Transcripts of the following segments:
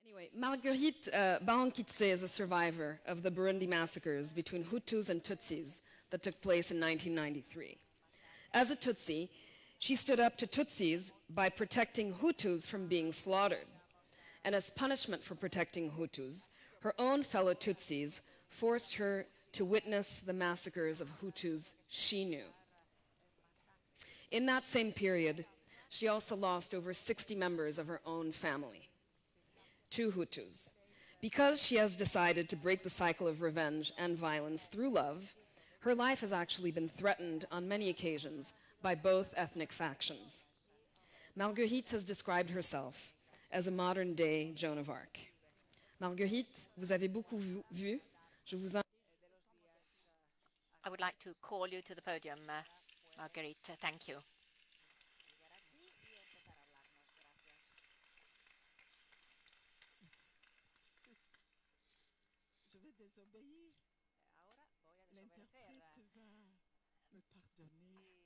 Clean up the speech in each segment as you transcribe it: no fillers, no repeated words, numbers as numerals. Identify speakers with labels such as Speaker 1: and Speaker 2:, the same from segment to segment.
Speaker 1: Anyway, Marguerite Barankitse is a survivor of the Burundi massacres between Hutus and Tutsis that took place in 1993. As a Tutsi, she stood up to Tutsis by protecting Hutus from being slaughtered. And as punishment for protecting Hutus, her own fellow Tutsis forced her to witness the massacres of Hutus she knew. In that same period, she also lost over 60 members of her own family to Hutus. Because she has decided to break the cycle of revenge and violence through love, her life has actually been threatened on many occasions by both ethnic factions. Marguerite has described herself as a modern-day Joan of Arc. Marguerite, vous avez beaucoup vu. Je vous
Speaker 2: I would like to call you to the podium, Marguerite. Thank you.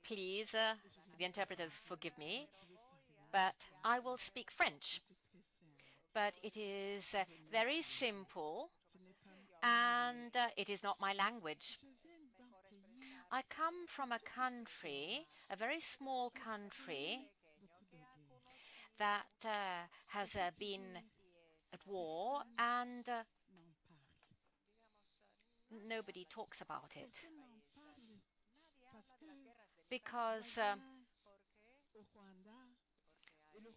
Speaker 2: Please, the interpreters forgive me, but I will speak French. But it is very simple, and it is not my language. I come from a country, a very small country, that has been at war, and nobody talks about it. Because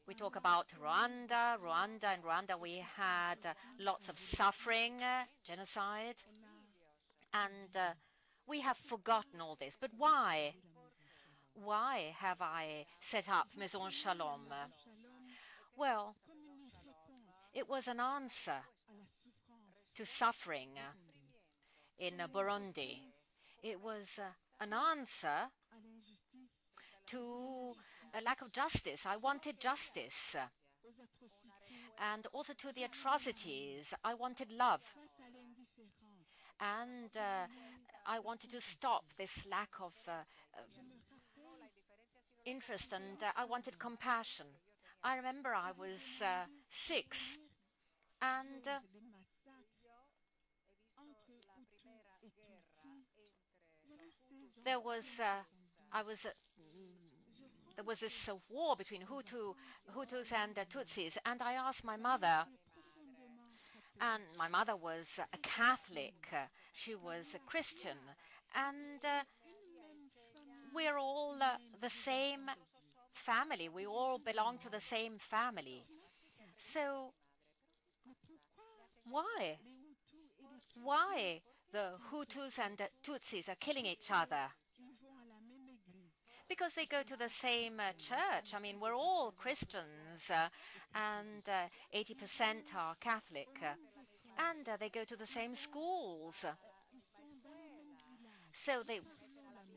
Speaker 2: we talk about Rwanda. In Rwanda we had lots of suffering, genocide, and we have forgotten all this. But why? Why have I set up Maison Shalom? Well, it was an answer to suffering in Burundi. It was an answer to a lack of justice. I wanted justice. And also to the atrocities. I wanted love. And I wanted to stop this lack of interest, and I wanted compassion. I remember I was 6, and there was this war between Hutus and Tutsis, and I asked my mother, and my mother was a Catholic, she was a Christian, and we're all the same family, we all belong to the same family. So why? Why the Hutus and the Tutsis are killing each other? Because they go to the same church. I mean, we're all Christians, and 80% are Catholic, and they go to the same schools. So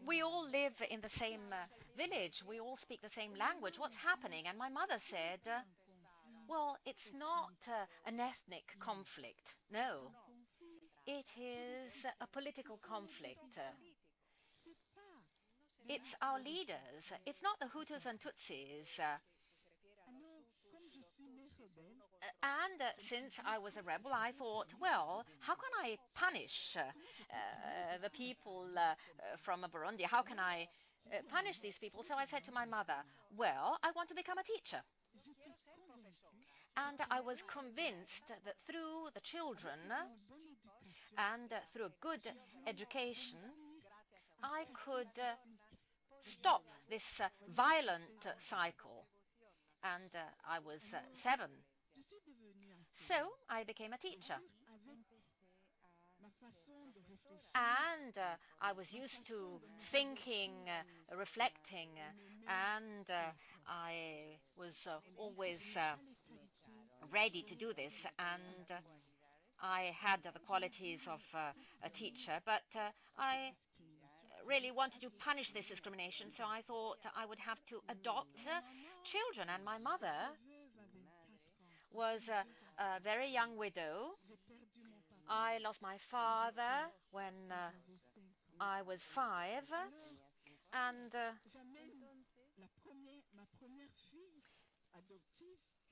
Speaker 2: we all live in the same village. We all speak the same language. What's happening? And my mother said, well, it's not an ethnic conflict. No, it is a political conflict. It's our leaders. It's not the Hutus and Tutsis. And since I was a rebel, I thought, well, how can I punish the people from Burundi? How can I punish these people? So I said to my mother, well, I want to become a teacher. And I was convinced that through the children and through a good education, I could stop this violent cycle. And I was 7. So I became a teacher. And I was used to thinking, reflecting, and I was always ready to do this. And I had the qualities of a teacher, but I really wanted to punish this discrimination, so I thought I would have to adopt children. And my mother was a very young widow. I lost my father when I was 5, and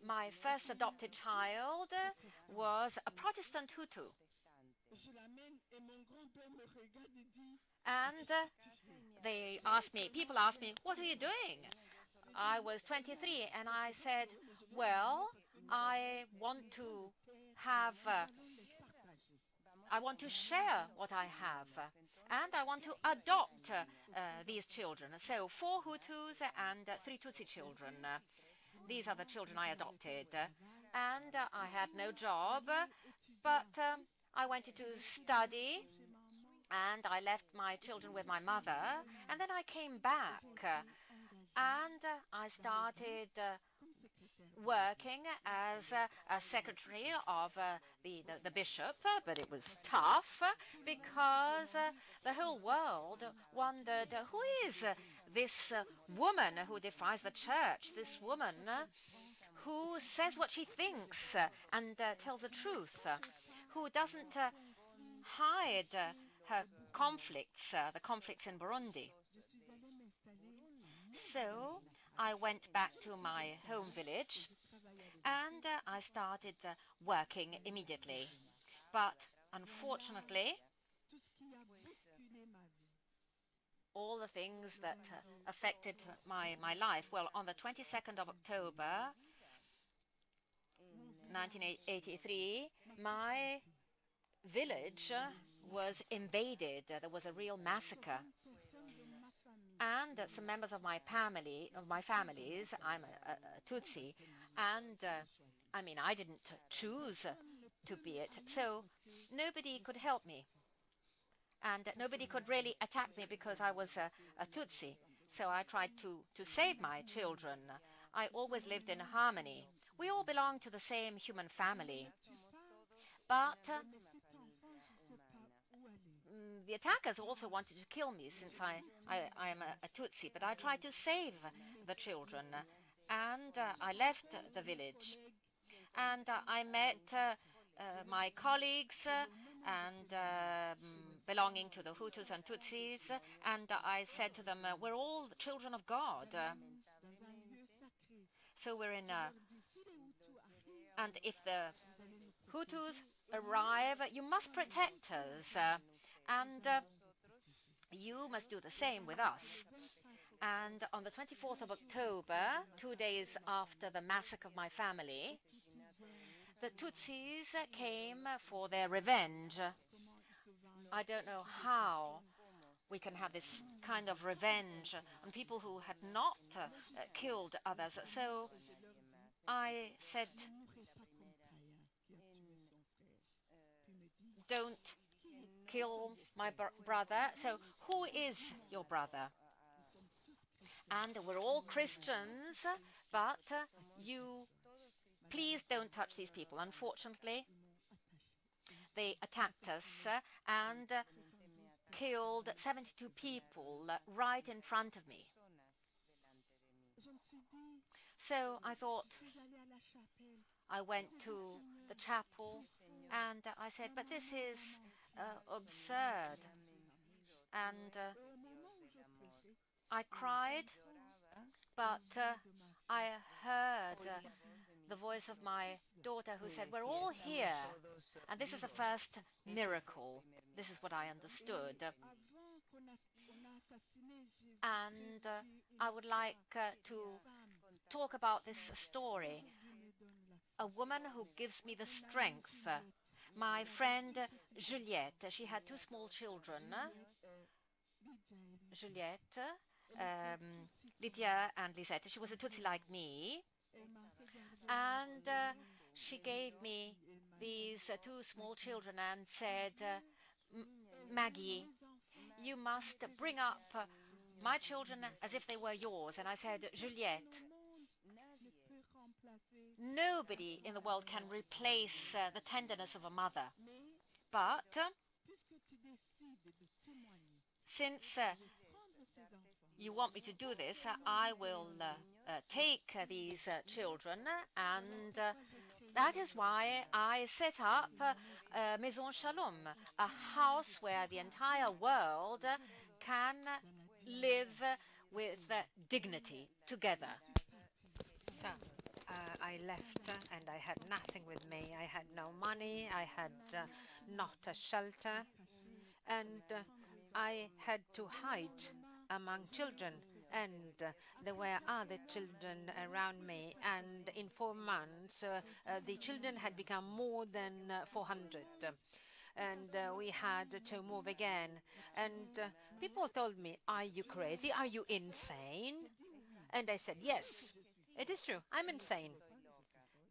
Speaker 2: My first adopted child was a Protestant Hutu. And people asked me, what are you doing? I was 23 and I said, well, I want to share what I have, and I want to adopt these children. So 4 Hutus and 3 Tutsi children. These are the children I adopted. And I had no job, but I wanted to study, and I left my children with my mother, and then I came back, and I started working as a secretary of the bishop, but it was tough because the whole world wondered, who is this woman who defies the church, this woman who says what she thinks and tells the truth, who doesn't hide her conflicts, the conflicts in Burundi. So I went back to my home village and I started working immediately. But unfortunately, all the things that affected my life, well, on the 22nd of October 1983, my village was invaded. There was a real massacre. And some members of my families, I'm a Tutsi, and I didn't choose to be it, so nobody could help me. And nobody could really attack me because I was a Tutsi. So I tried to save my children. I always lived in harmony. We all belong to the same human family. But the attackers also wanted to kill me since I am a Tutsi, but I tried to save the children. And I left the village. And I met my colleagues belonging to the Hutus and Tutsis, and I said to them, we're all children of God. So we're in and if the Hutus arrive, you must protect us, and you must do the same with us. And on the 24th of October, 2 days after the massacre of my family, the Tutsis came for their revenge. I don't know how we can have this kind of revenge on people who had not killed others. So I said, don't kill my brother. So who is your brother? And we're all Christians, but please don't touch these people. Unfortunately, they attacked us and killed 72 people right in front of me. So I thought, I went to the chapel and I said, but this is absurd. And I cried, but I heard the voice of my daughter who said, we're all here. And this is the first miracle. This is what I understood. And I would like to talk about this story. A woman who gives me the strength. My friend Juliette, she had 2 small children. Juliette, Lydia and Lisette. She was a Tutsi like me. And she gave me these 2 small children and said, Maggie, you must bring up my children as if they were yours. And I said, Juliette, nobody in the world can replace the tenderness of a mother. But since you want me to do this, I will take these children, and that is why I set up Maison Shalom, a house where the entire world can live with dignity together. I left and I had nothing with me. I had no money, I had not a shelter, and I had to hide among children. And there were other children around me, and in 4 months the children had become more than 400. And we had to move again. And people told me, "Are you crazy? Are you insane?" And I said, "Yes, it is true. I'm insane."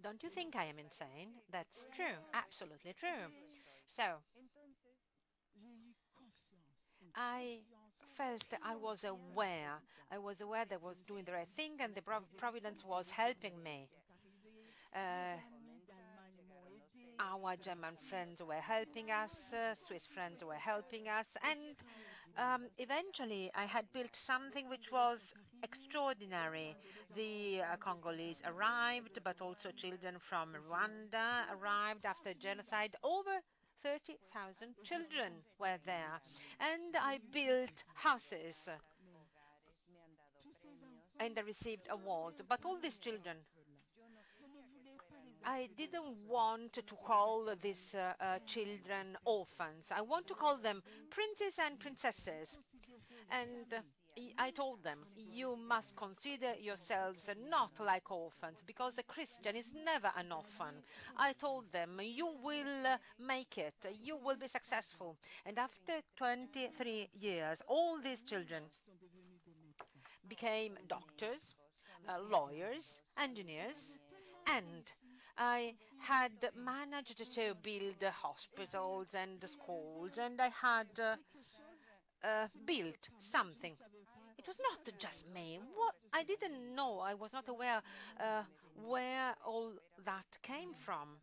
Speaker 2: Don't you think I am insane? That's true, absolutely true. So I felt that I was aware. I was aware that I was doing the right thing and the providence was helping me. Uh, our German friends were helping us, Swiss friends were helping us, and eventually I had built something which was extraordinary. The Congolese arrived, but also children from Rwanda arrived after genocide. Over 30,000 children were there, and I built houses and I received awards. But all these children, I didn't want to call these children orphans. I want to call them princes and princesses. And I told them, you must consider yourselves not like orphans, because a Christian is never an orphan. I told them, you will make it, you will be successful. And after 23 years, all these children became doctors, lawyers, engineers, and I had managed to build hospitals and schools, and I had built something. It was not just me. What I didn't know, I was not aware where all that came from.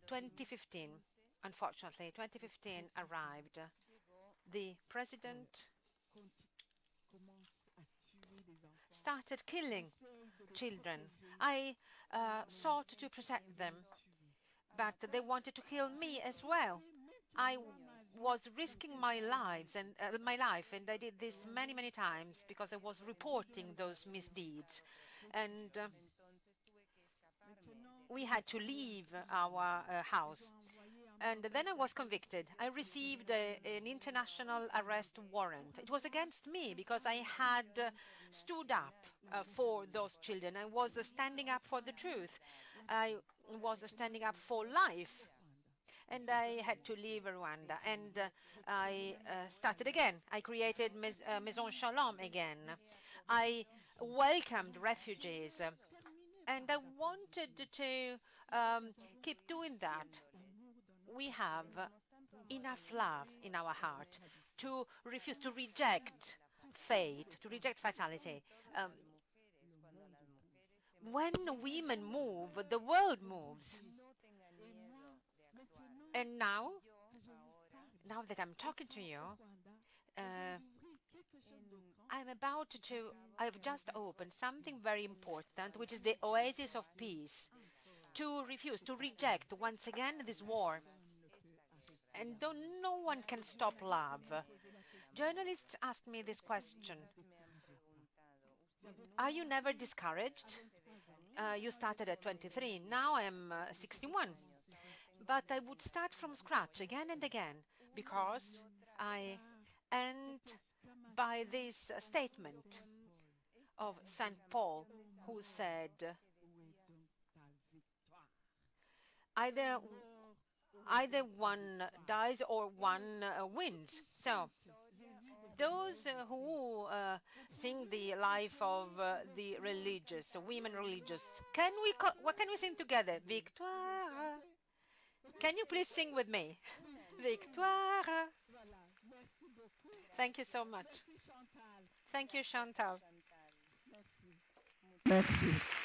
Speaker 2: 2015, unfortunately, 2015 arrived. The president started killing children. I sought to protect them, but they wanted to kill me as well. I was risking my life, and I did this many, many times because I was reporting those misdeeds, and we had to leave our house. And then I was convicted. I received an international arrest warrant. It was against me because I had stood up for those children. I was standing up for the truth. I was standing up for life. And I had to leave Rwanda. And I started again. I created Maison Shalom again. I welcomed refugees. And I wanted to keep doing that. We have enough love in our heart to refuse, to reject fate, to reject fatality. When women move, the world moves. And now that I'm talking to you, uh, I've just opened something very important, which is the oasis of peace. To refuse, to reject once again this war. And no one can stop love. Journalists ask me this question. Are you never discouraged? You started at 23, now I'm 61. But I would start from scratch again and again because I end by this statement of St. Paul, who said, either one dies or one wins. So those who sing the life of the religious, women religious, what can we sing together? Victoire. Can you please sing with me? Victoire. Thank you so much. Thank you, Chantal.
Speaker 3: Merci.